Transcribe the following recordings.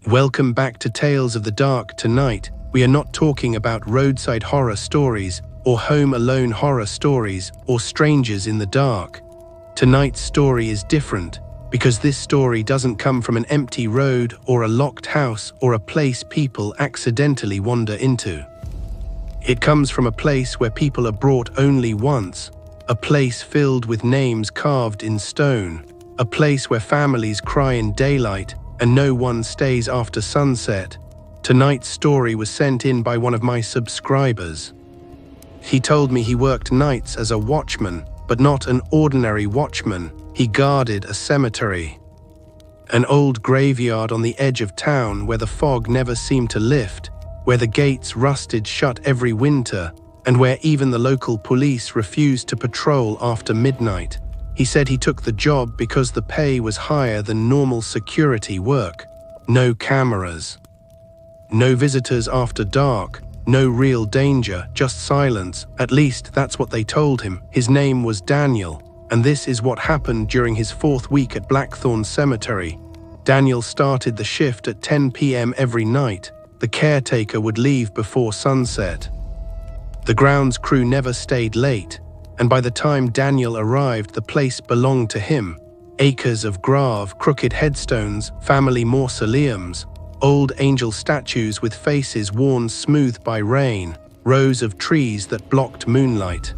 Welcome back to Tales of the Dark. Tonight, we are not talking about roadside horror stories or home alone horror stories or strangers in the dark. Tonight's story is different because this story doesn't come from an empty road or a locked house or a place people accidentally wander into. It comes from a place where people are brought only once, a place filled with names carved in stone, a place where families cry in daylight and no one stays after sunset. Tonight's story was sent in by one of my subscribers. He told me he worked nights as a watchman, but not an ordinary watchman. He guarded a cemetery. An old graveyard on the edge of town where the fog never seemed to lift, where the gates rusted shut every winter, and where even the local police refused to patrol after midnight. He said he took the job because the pay was higher than normal security work. No cameras. No visitors after dark. No real danger, just silence. At least that's what they told him. His name was Daniel, and this is what happened during his 4th week at Blackthorn Cemetery. Daniel started the shift at 10 p.m. every night. The caretaker would leave before sunset. The grounds crew never stayed late, and by the time Daniel arrived, the place belonged to him. Acres of grave, crooked headstones, family mausoleums, old angel statues with faces worn smooth by rain, rows of trees that blocked moonlight,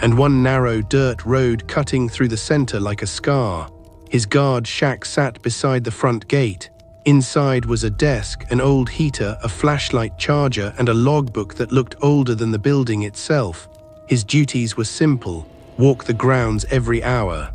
and one narrow dirt road cutting through the center like a scar. His guard shack sat beside the front gate. Inside was a desk, an old heater, a flashlight charger, and a logbook that looked older than the building itself. His duties were simple: walk the grounds every hour,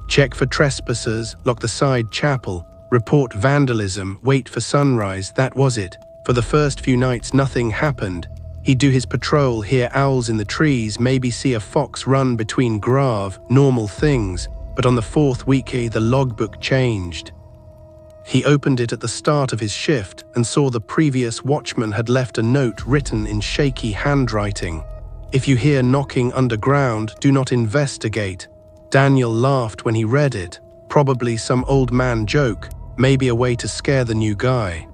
check for trespassers, lock the side chapel, report vandalism, wait for sunrise. That was it. For the first few nights nothing happened. He'd do his patrol, hear owls in the trees, maybe see a fox run between grave, normal things. But on the 4th week the logbook changed. He opened it at the start of his shift and saw the previous watchman had left a note written in shaky handwriting. If you hear knocking underground, do not investigate. Daniel laughed when he read it. Probably some old man joke, maybe a way to scare the new guy.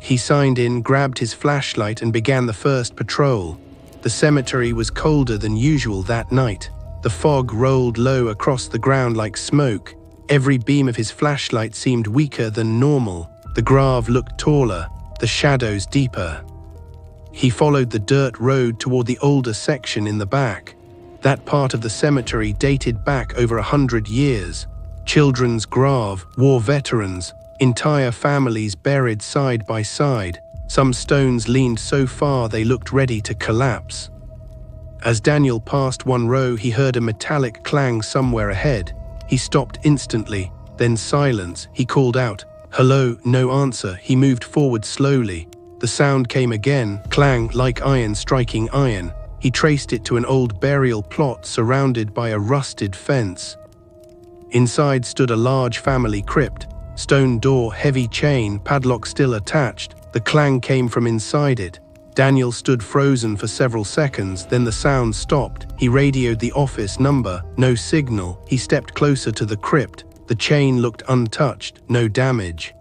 He signed in, grabbed his flashlight, and began the first patrol. The cemetery was colder than usual that night. The fog rolled low across the ground like smoke. Every beam of his flashlight seemed weaker than normal. The grave looked taller, the shadows deeper. He followed the dirt road toward the older section in the back. That part of the cemetery dated back over 100 years. Children's grave, war veterans, entire families buried side by side. Some stones leaned so far they looked ready to collapse. As Daniel passed one row, he heard a metallic clang somewhere ahead. He stopped instantly, then silence. He called out, "Hello," no answer. He moved forward slowly. The sound came again, clang like iron striking iron. He traced it to an old burial plot surrounded by a rusted fence. Inside stood a large family crypt. Stone door, heavy chain, padlock still attached. The clang came from inside it. Daniel stood frozen for several seconds, then the sound stopped. He radioed the office number, no signal. He stepped closer to the crypt. The chain looked untouched, no damage.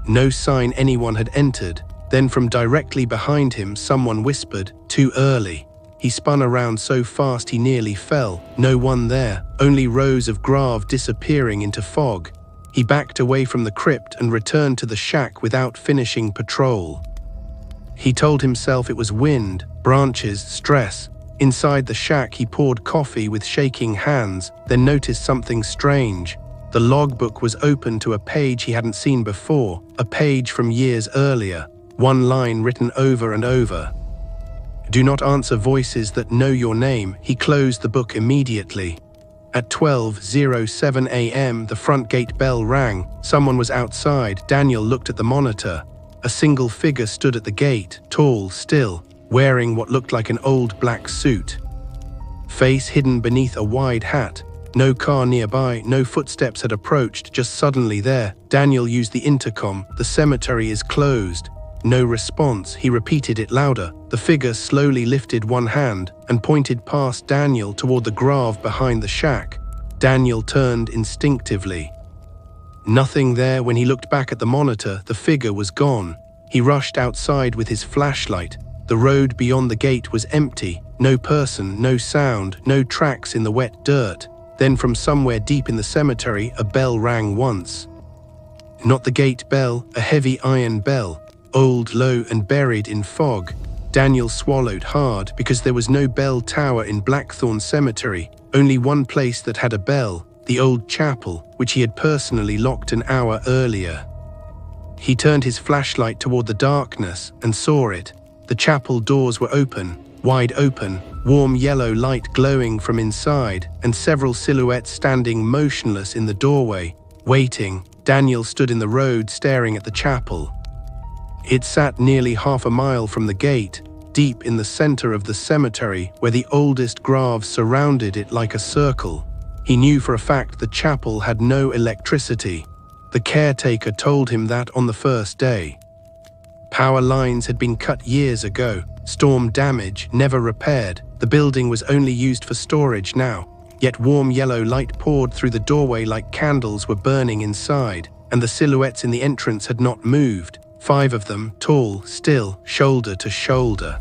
No sign anyone had entered. Then from directly behind him, someone whispered, "Too early." He spun around so fast he nearly fell. No one there, only rows of grave disappearing into fog. He backed away from the crypt and returned to the shack without finishing patrol. He told himself it was wind, branches, stress. Inside the shack he poured coffee with shaking hands, then noticed something strange. The logbook was open to a page he hadn't seen before, a page from years earlier. One line written over and over. "Do not answer voices that know your name." He closed the book immediately. At 12:07 a.m. the front gate bell rang. Someone was outside. Daniel looked at the monitor. A single figure stood at the gate, tall, still, wearing what looked like an old black suit. Face hidden beneath a wide hat. No car nearby, no footsteps had approached, just suddenly there. Daniel used the intercom. "The cemetery is closed." No response. He repeated it louder. The figure slowly lifted one hand and pointed past Daniel toward the grave behind the shack. Daniel turned instinctively. Nothing there. When he looked back at the monitor, the figure was gone. He rushed outside with his flashlight. The road beyond the gate was empty. No person, no sound, no tracks in the wet dirt. Then from somewhere deep in the cemetery, a bell rang once. Not the gate bell, a heavy iron bell, old, low, and buried in fog. Daniel swallowed hard because there was no bell tower in Blackthorn Cemetery, only one place that had a bell, the old chapel, which he had personally locked an hour earlier. He turned his flashlight toward the darkness and saw it. The chapel doors were open, wide open, warm yellow light glowing from inside, and several silhouettes standing motionless in the doorway, waiting. Daniel stood in the road staring at the chapel. It sat nearly half a mile from the gate, deep in the center of the cemetery where the oldest graves surrounded it like a circle. He knew for a fact the chapel had no electricity. The caretaker told him that on the first day. Power lines had been cut years ago, storm damage never repaired. The building was only used for storage now. Yet warm yellow light poured through the doorway like candles were burning inside, and the silhouettes in the entrance had not moved, 5 of them, tall, still, shoulder to shoulder.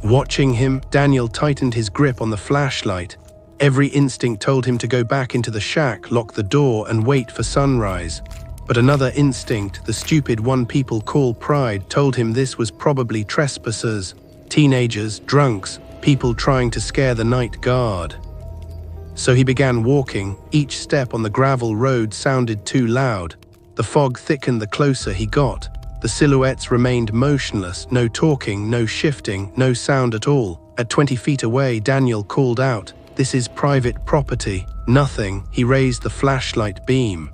Watching him, Daniel tightened his grip on the flashlight. Every instinct told him to go back into the shack, lock the door, and wait for sunrise. But another instinct, the stupid one people call pride, told him this was probably trespassers, teenagers, drunks, people trying to scare the night guard. So he began walking. Each step on the gravel road sounded too loud. The fog thickened the closer he got. The silhouettes remained motionless, no talking, no shifting, no sound at all. At 20 feet away, Daniel called out, "This is private property." Nothing. He raised the flashlight beam.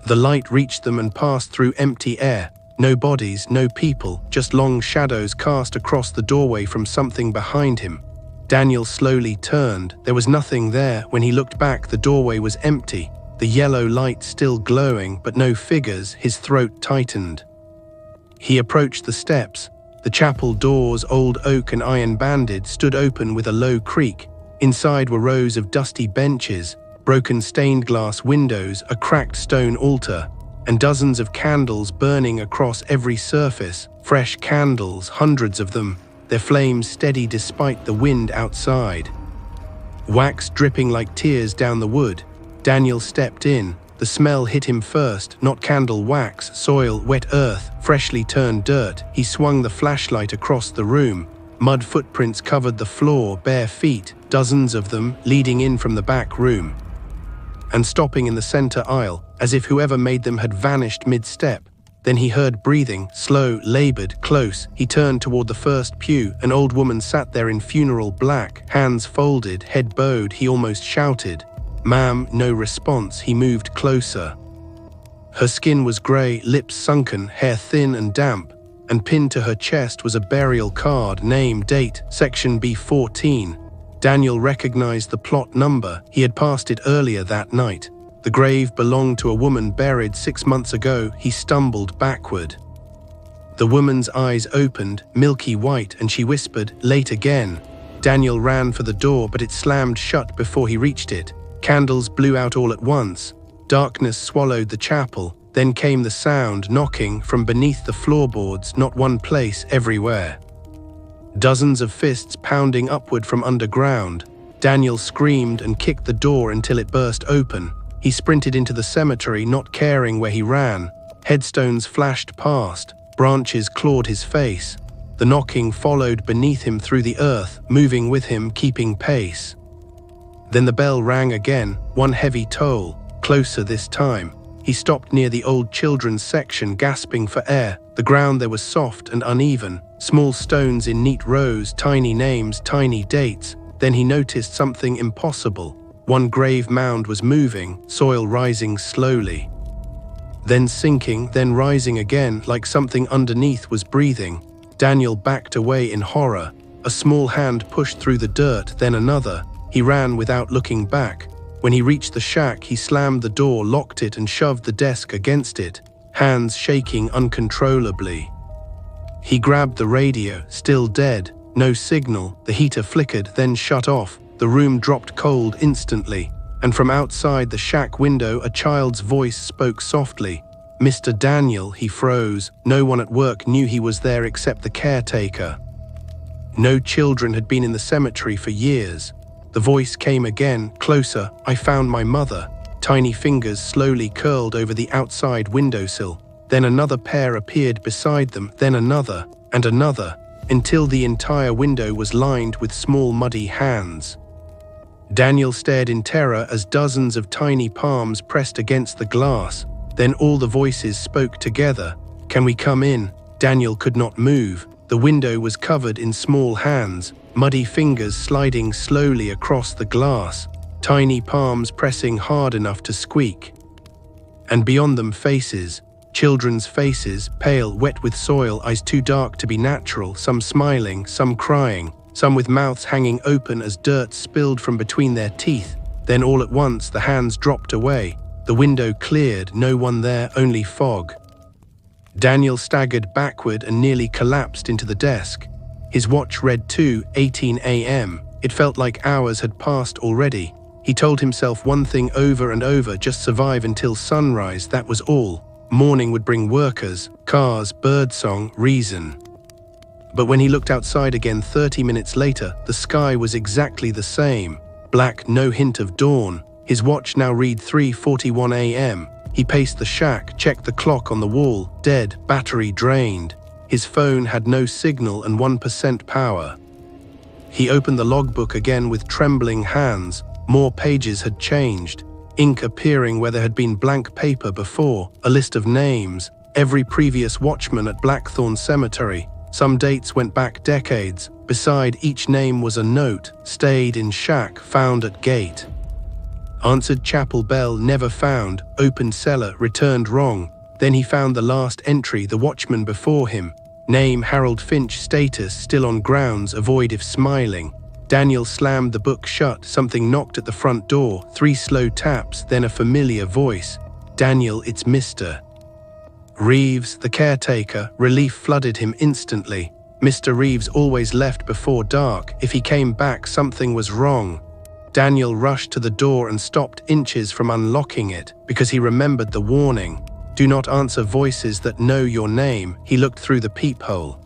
The light reached them and passed through empty air. No bodies, no people, just long shadows cast across the doorway from something behind him. Daniel slowly turned. There was nothing there. When he looked back, the doorway was empty. The yellow light still glowing, but no figures. His throat tightened. He approached the steps. The chapel doors, old oak and iron-banded, stood open with a low creak. Inside were rows of dusty benches, broken stained glass windows, a cracked stone altar, and dozens of candles burning across every surface. Fresh candles, hundreds of them, their flames steady despite the wind outside. Wax dripping like tears down the wood. Daniel stepped in. The smell hit him first, not candle wax, soil, wet earth, freshly turned dirt. He swung the flashlight across the room. Mud footprints covered the floor, bare feet, dozens of them, leading in from the back room and stopping in the center aisle, as if whoever made them had vanished mid-step. Then he heard breathing, slow, labored, close. He turned toward the first pew. An old woman sat there in funeral black, hands folded, head bowed. He almost shouted, "Ma'am," no response. He moved closer. Her skin was gray, lips sunken, hair thin and damp, and pinned to her chest was a burial card, name, date, section B14. Daniel recognized the plot number. He had passed it earlier that night. The grave belonged to a woman buried 6 months ago. He stumbled backward. The woman's eyes opened, milky white, and she whispered, "Late again." Daniel ran for the door, but it slammed shut before he reached it. Candles blew out all at once. Darkness swallowed the chapel. Then came the sound, knocking from beneath the floorboards, not one place, everywhere. Dozens of fists pounding upward from underground. Daniel screamed and kicked the door until it burst open. He sprinted into the cemetery, not caring where he ran. Headstones flashed past. Branches clawed his face. The knocking followed beneath him through the earth, moving with him, keeping pace. Then the bell rang again, one heavy toll, closer this time. He stopped near the old children's section, gasping for air. The ground there was soft and uneven, small stones in neat rows, tiny names, tiny dates. Then he noticed something impossible. One grave mound was moving, soil rising slowly. Then sinking, then rising again, like something underneath was breathing. Daniel backed away in horror. A small hand pushed through the dirt, then another. He ran without looking back. When he reached the shack, he slammed the door, locked it, and shoved the desk against it, hands shaking uncontrollably. He grabbed the radio, still dead, no signal. The heater flickered, then shut off. The room dropped cold instantly, and from outside the shack window a child's voice spoke softly. "Mr. Daniel," he froze. No one at work knew he was there except the caretaker. No children had been in the cemetery for years. The voice came again, closer. "I found my mother." Tiny fingers slowly curled over the outside windowsill. Then another pair appeared beside them, then another, and another, until the entire window was lined with small muddy hands. Daniel stared in terror as dozens of tiny palms pressed against the glass. Then all the voices spoke together. "Can we come in?" Daniel could not move. The window was covered in small hands, muddy fingers sliding slowly across the glass, tiny palms pressing hard enough to squeak. And beyond them faces, children's faces, pale, wet with soil, eyes too dark to be natural, some smiling, some crying, some with mouths hanging open as dirt spilled from between their teeth. Then all at once the hands dropped away. The window cleared, no one there, only fog. Daniel staggered backward and nearly collapsed into the desk. His watch read 2:18 a.m. It felt like hours had passed already. He told himself one thing over and over: just survive until sunrise, that was all. Morning would bring workers, cars, birdsong, reason. But when he looked outside again 30 minutes later, the sky was exactly the same. Black, no hint of dawn. His watch now read 3:41 a.m. He paced the shack, checked the clock on the wall, dead, battery drained. His phone had no signal and 1% power. He opened the logbook again with trembling hands. More pages had changed, ink appearing where there had been blank paper before, a list of names, every previous watchman at Blackthorn Cemetery. Some dates went back decades. Beside each name was a note: stayed in shack, found at gate. Answered chapel bell, never found, opened cellar, returned wrong. Then he found the last entry, the watchman before him. Name Harold Finch, status still on grounds, avoid if smiling. Daniel slammed the book shut. Something knocked at the front door, 3 slow taps, then a familiar voice. "Daniel, it's Mr. Reeves, the caretaker." Relief flooded him instantly. Mr. Reeves always left before dark. If he came back, something was wrong. Daniel rushed to the door and stopped inches from unlocking it, because he remembered the warning. Do not answer voices that know your name. He looked through the peephole.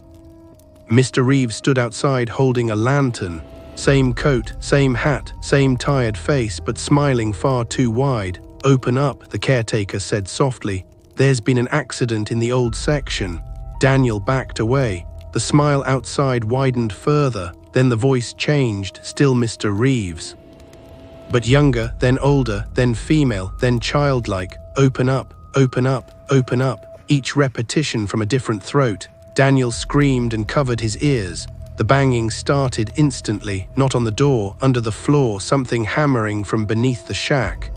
Mr. Reeves stood outside holding a lantern. Same coat, same hat, same tired face, but smiling far too wide. "Open up," the caretaker said softly. "There's been an accident in the old section." Daniel backed away. The smile outside widened further. Then the voice changed, still Mr. Reeves, but younger, then older, then female, then childlike. "Open up, open up, open up." Each repetition from a different throat. Daniel screamed and covered his ears. The banging started instantly, not on the door, under the floor, something hammering from beneath the shack.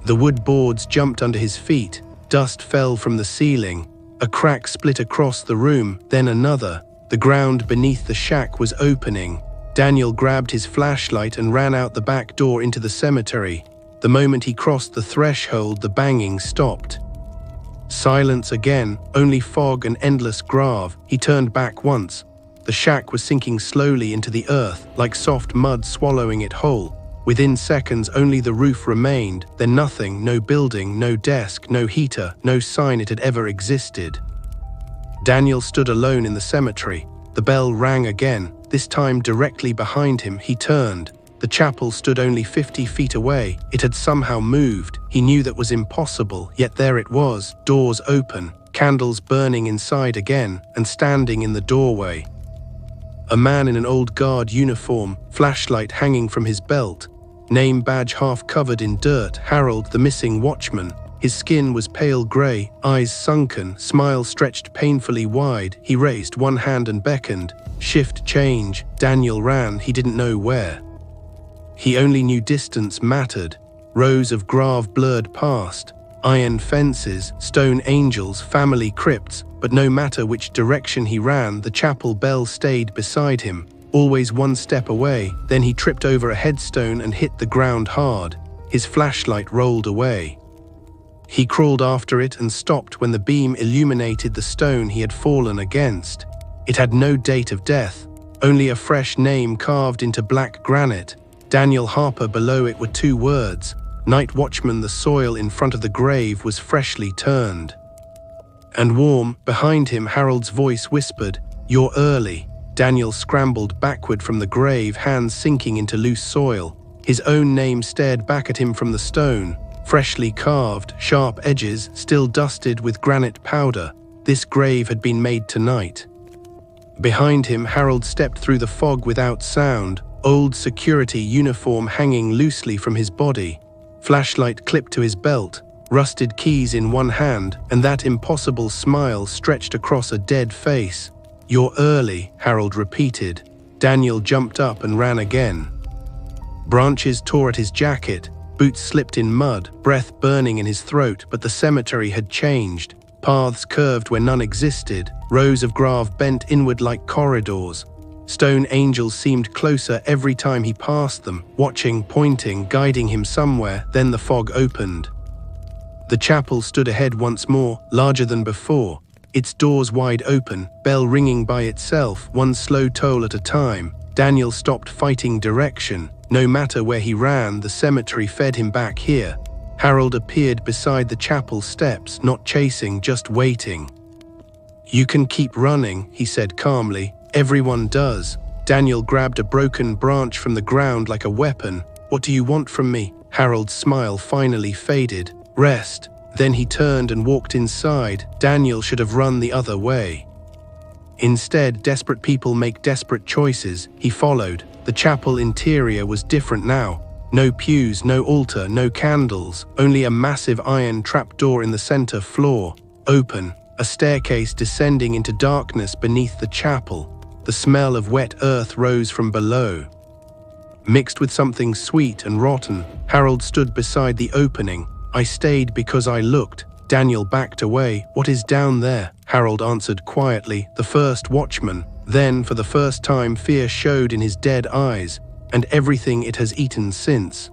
The wood boards jumped under his feet. Dust fell from the ceiling. A crack split across the room, then another. The ground beneath the shack was opening. Daniel grabbed his flashlight and ran out the back door into the cemetery. The moment he crossed the threshold, the banging stopped. Silence again, only fog and endless grave. He turned back once. The shack was sinking slowly into the earth, like soft mud swallowing it whole. Within seconds, only the roof remained, then nothing, no building, no desk, no heater, no sign it had ever existed. Daniel stood alone in the cemetery. The bell rang again, this time directly behind him. He turned. The chapel stood only 50 feet away. It had somehow moved. He knew that was impossible, yet there it was, doors open, candles burning inside again, and standing in the doorway. A man in an old guard uniform, flashlight hanging from his belt, name badge half covered in dirt, Harold, the missing watchman. His skin was pale grey, eyes sunken, smile stretched painfully wide. He raised one hand and beckoned. Shift change. Daniel ran, he didn't know where. He only knew distance mattered. Rows of grave blurred past. Iron fences, stone angels, family crypts, but no matter which direction he ran, the chapel bell stayed beside him, always one step away. Then he tripped over a headstone and hit the ground hard. His flashlight rolled away. He crawled after it and stopped when the beam illuminated the stone he had fallen against. It had no date of death, only a fresh name carved into black granite. Daniel Harper below it were 2 words. Night watchman. The soil in front of the grave was freshly turned. And warm, behind him Harold's voice whispered, "You're early." Daniel scrambled backward from the grave, hands sinking into loose soil. His own name stared back at him from the stone, freshly carved, sharp edges, still dusted with granite powder. This grave had been made tonight. Behind him, Harold stepped through the fog without sound, old security uniform hanging loosely from his body, flashlight clipped to his belt, rusted keys in one hand, and that impossible smile stretched across a dead face. "You're early," Harold repeated. Daniel jumped up and ran again. Branches tore at his jacket, boots slipped in mud, breath burning in his throat, but the cemetery had changed. Paths curved where none existed, rows of grave bent inward like corridors. Stone angels seemed closer every time he passed them, watching, pointing, guiding him somewhere. Then the fog opened. The chapel stood ahead once more, larger than before, its doors wide open, bell ringing by itself, one slow toll at a time. Daniel stopped fighting direction. No matter where he ran, the cemetery fed him back here. Harold appeared beside the chapel steps, not chasing, just waiting. "You can keep running," he said calmly. "Everyone does." Daniel grabbed a broken branch from the ground like a weapon. "What do you want from me?" Harold's smile finally faded. "Rest." Then he turned and walked inside. Daniel should have run the other way. Instead, desperate people make desperate choices. He followed. The chapel interior was different now. No pews, no altar, no candles, only a massive iron trapdoor in the center floor, open, a staircase descending into darkness beneath the chapel. The smell of wet earth rose from below. Mixed with something sweet and rotten, Harold stood beside the opening. "I stayed because I looked." Daniel backed away. "What is down there?" Harold answered quietly, "The first watchman." Then, for the first time, fear showed in his dead eyes, and everything it has eaten since.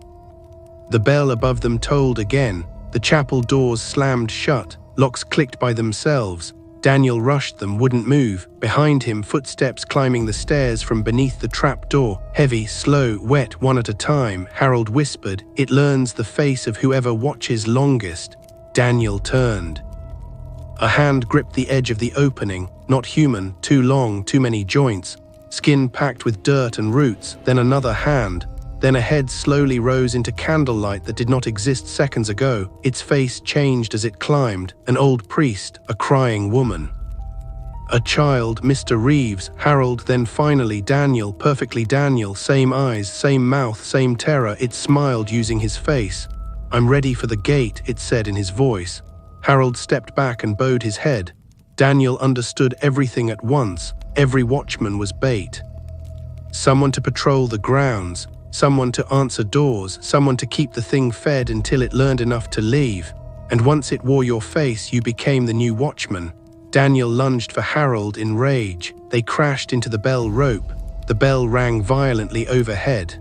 The bell above them tolled again. The chapel doors slammed shut, locks clicked by themselves. Daniel rushed them, wouldn't move. Behind him, footsteps climbing the stairs from beneath the trap door. Heavy, slow, wet, one at a time. Harold whispered, "It learns the face of whoever watches longest." Daniel turned. A hand gripped the edge of the opening, not human, too long, too many joints, skin packed with dirt and roots, then another hand. Then a head slowly rose into candlelight that did not exist seconds ago. Its face changed as it climbed, an old priest, a crying woman. A child, Mr. Reeves, Harold, then finally Daniel, perfectly Daniel, same eyes, same mouth, same terror. It smiled using his face. "I'm ready for the gate," it said in his voice. Harold stepped back and bowed his head. Daniel understood everything at once. Every watchman was bait. Someone to patrol the grounds, someone to answer doors, someone to keep the thing fed until it learned enough to leave. And once it wore your face, you became the new watchman. Daniel lunged for Harold in rage. They crashed into the bell rope. The bell rang violently overhead.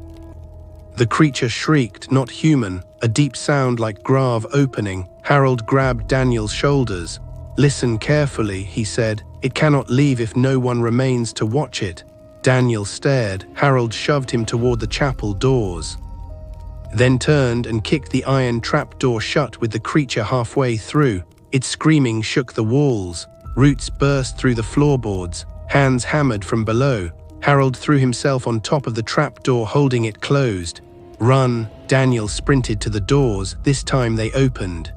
The creature shrieked, not human, a deep sound like grave opening. Harold grabbed Daniel's shoulders. "Listen carefully," he said. "It cannot leave if no one remains to watch it." Daniel stared. Harold shoved him toward the chapel doors, then turned and kicked the iron trapdoor shut with the creature halfway through. Its screaming shook the walls. Roots burst through the floorboards. Hands hammered from below. Harold threw himself on top of the trapdoor, holding it closed. "Run!" Daniel sprinted to the doors. This time they opened.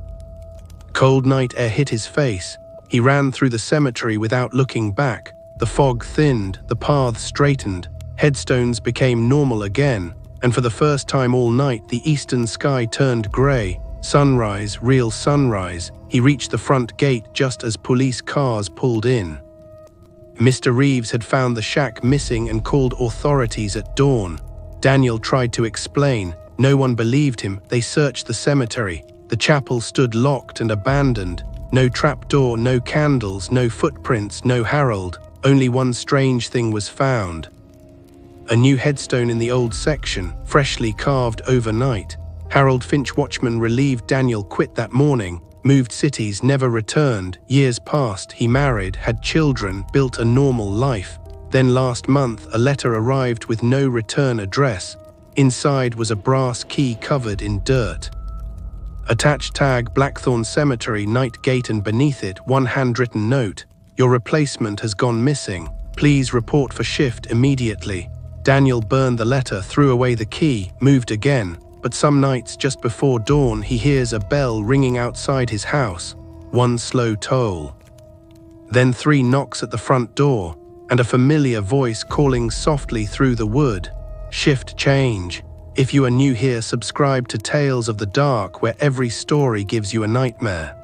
Cold night air hit his face. He ran through the cemetery without looking back. The fog thinned, the paths straightened, headstones became normal again, and for the first time all night the eastern sky turned grey. Sunrise, real sunrise. He reached the front gate just as police cars pulled in. Mr. Reeves had found the shack missing and called authorities at dawn. Daniel tried to explain. No one believed him. They searched the cemetery. The chapel stood locked and abandoned. No trapdoor, no candles, no footprints, no Harold. Only one strange thing was found. A new headstone in the old section, freshly carved overnight. Harold Finch, watchman, relieved. Daniel quit that morning, moved cities, never returned. Years passed, he married, had children, built a normal life. Then last month, a letter arrived with no return address. Inside was a brass key covered in dirt. Attached tag Blackthorn Cemetery, Night Gate, and beneath it one handwritten note. Your replacement has gone missing. Please report for shift immediately. Daniel burned the letter, threw away the key, moved again, but some nights just before dawn he hears a bell ringing outside his house. One slow toll. Then 3 knocks at the front door, and a familiar voice calling softly through the wood. Shift change. If you are new here, subscribe to Tales of the Dark, where every story gives you a nightmare.